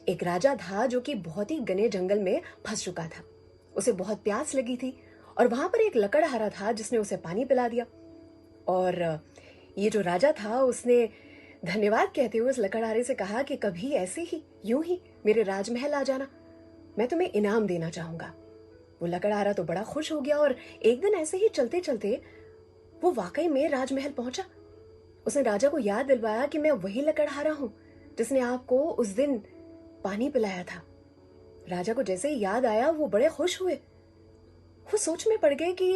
एक राजा था जो कि बहुत ही घने जंगल में फंस चुका था। उसे बहुत प्यास लगी थी और वहां पर एक लकड़हारा था जिसने उसे पानी पिला दिया। और ये जो राजा था उसने धन्यवाद कहते हुए उस लकड़हारे से कहा कि कभी ऐसे ही यूं ही मेरे राजमहल आ जाना, मैं तुम्हें इनाम देना चाहूंगा। वो लकड़हारा तो बड़ा खुश हो गया और एक दिन ऐसे ही चलते चलते वो वाकई में राजमहल पहुंचा। उसने राजा को याद दिलवाया कि मैं वही लकड़हारा हूं जिसने आपको उस दिन पानी पिलाया था। राजा को जैसे ही याद आया वो बड़े खुश हुए। वो सोच में पड़ गए कि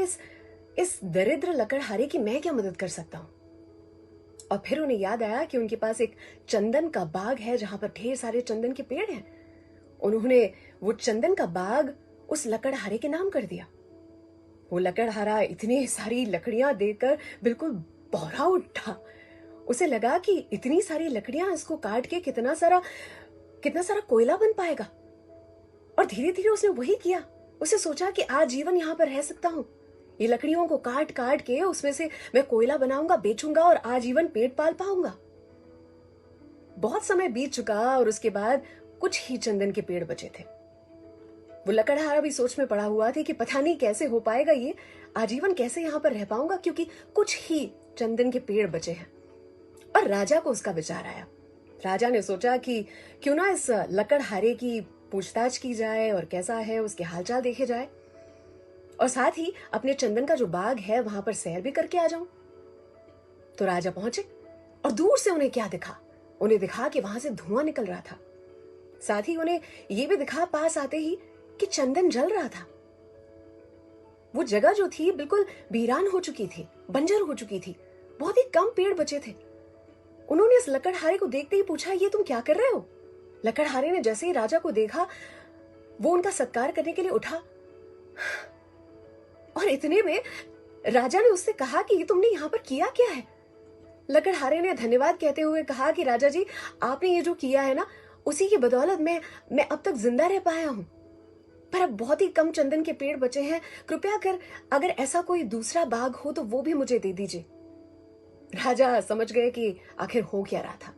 इस दरिद्र लकड़हारे की मैं क्या मदद कर सकता हूं। और फिर उन्हें याद आया कि उनके पास एक चंदन का बाग है जहां पर ढेर सारे चंदन के पेड़ हैं। उन्होंने वो चंदन का बाग उस लकड़हारे के नाम कर दिया। वो लकड़हारा इतनी सारी लकड़ियां देकर बिल्कुल बौरा उठा। उसे लगा कि इतनी सारी लकड़ियां, इसको काट के कितना सारा कोयला बन पाएगा। और धीरे धीरे उसने वही किया। उसे सोचा कि आजीवन यहां पर रह सकता हूं। ये लकड़ियों को काट काट के उसमें से मैं कोयला बनाऊंगा, बेचूंगा और आजीवन पेट पाल पाऊंगा। बहुत समय बीत चुका और उसके बाद कुछ ही चंदन के पेड़ बचे थे। वो लकड़हारा भी सोच में पड़ा हुआ था कि पता नहीं कैसे हो पाएगा, ये आजीवन कैसे यहां पर रह पाऊंगा, क्योंकि कुछ ही चंदन के पेड़ बचे हैं। और राजा को उसका विचार आया। राजा ने सोचा कि क्यों ना इस लकड़हारे की पूछताछ की जाए और कैसा है उसके हालचाल देखे जाए, और साथ ही अपने चंदन का जो बाग है वहां पर सैर भी करके आ जाऊं। तो राजा पहुंचे और दूर से उन्हें क्या दिखा? उन्हें दिखा कि वहां से धुआं निकल रहा था। साथ ही उन्हें यह भी दिखा पास आते ही कि चंदन जल रहा था। वो जगह जो थी बिल्कुल वीरान हो चुकी थी, बंजर हो चुकी थी। बहुत ही कम पेड़ बचे थे। उन्होंने इस लकड़हारे को देखते ही पूछा, ये तुम क्या कर रहे हो? लकड़हारे ने जैसे ही राजा को देखा वो उनका सत्कार करने के लिए उठा और इतने में राजा ने उससे कहा कि ये तुमने यहां पर किया क्या है? लकड़हारे ने धन्यवाद कहते हुए कहा कि राजा जी, आपने ये जो किया है ना, उसी की बदौलत मैं अब तक जिंदा रह पाया हूं। पर अब बहुत ही कम चंदन के पेड़ बचे हैं। कृपया कर अगर ऐसा कोई दूसरा बाग हो तो वो भी मुझे दे दीजिए। राजा समझ गए कि आखिर हो क्या रहा था।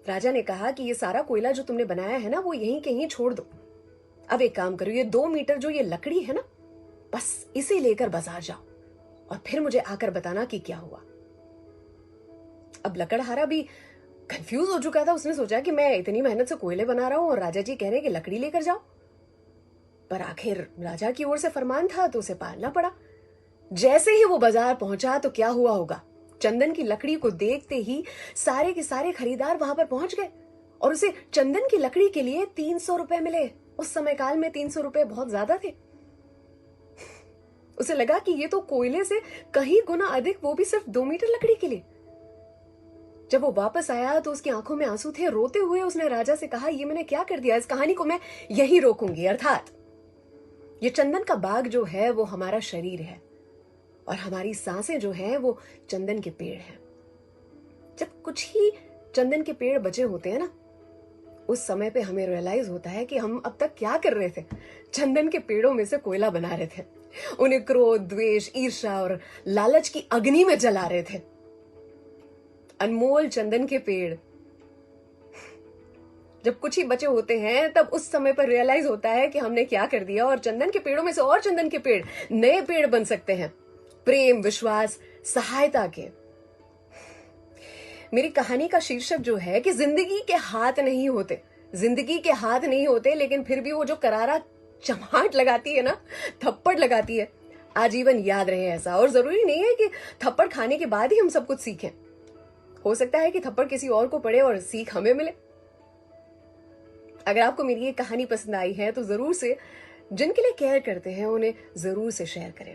राजा ने कहा कि ये सारा कोयला जो तुमने बनाया है ना, वो यहीं कहीं छोड़ दो। अब एक काम करो, ये 2 मीटर जो ये लकड़ी है ना, बस इसे लेकर बाजार जाओ और फिर मुझे आकर बताना कि क्या हुआ। अब लकड़हारा भी कंफ्यूज हो चुका था। उसने सोचा कि मैं इतनी मेहनत से कोयले बना रहा हूं और राजा जी कह रहे हैं कि लकड़ी लेकर जाओ। पर आखिर राजा की ओर से फरमान था तो उसे पालना पड़ा। जैसे ही वो बाजार पहुंचा तो क्या हुआ होगा? चंदन की लकड़ी को देखते ही सारे के सारे खरीदार वहां पर पहुंच गए और उसे चंदन की लकड़ी के लिए 300 रुपए मिले। उस समय काल में 300 रुपए बहुत ज्यादा थे। उसे लगा कि ये तो कोयले से कहीं गुना अधिक, वो भी सिर्फ 2 मीटर लकड़ी के लिए। जब वो वापस आया तो उसकी आंखों में आंसू थे। रोते हुए उसने राजा से कहा, ये मैंने क्या कर दिया? इस कहानी को मैं यही रोकूंगी। अर्थात ये चंदन का बाग जो है वो हमारा शरीर है और हमारी सांसें जो हैं वो चंदन के पेड़ हैं। जब कुछ ही चंदन के पेड़ बचे होते हैं ना, उस समय पे हमें रियलाइज होता है कि हम अब तक क्या कर रहे थे। चंदन के पेड़ों में से कोयला बना रहे थे, उन्हें क्रोध, द्वेष, ईर्ष्या और लालच की अग्नि में जला रहे थे। अनमोल चंदन के पेड़ जब कुछ ही बचे होते हैं तब उस समय पर रियलाइज होता है कि हमने क्या कर दिया, और चंदन के पेड़ों में से और चंदन के पेड़, नए पेड़ बन सकते हैं, प्रेम, विश्वास, सहायता के। मेरी कहानी का शीर्षक जो है कि जिंदगी के हाथ नहीं होते, जिंदगी के हाथ नहीं होते, लेकिन फिर भी वो जो करारा चमाट लगाती है ना, थप्पड़ लगाती है, आजीवन याद रहे ऐसा। और जरूरी नहीं है कि थप्पड़ खाने के बाद ही हम सब कुछ सीखें। हो सकता है कि थप्पड़ किसी और को पड़े और सीख हमें मिले। अगर आपको मेरी ये कहानी पसंद आई है तो जरूर से, जिनके लिए केयर करते हैं उन्हें जरूर से शेयर करें।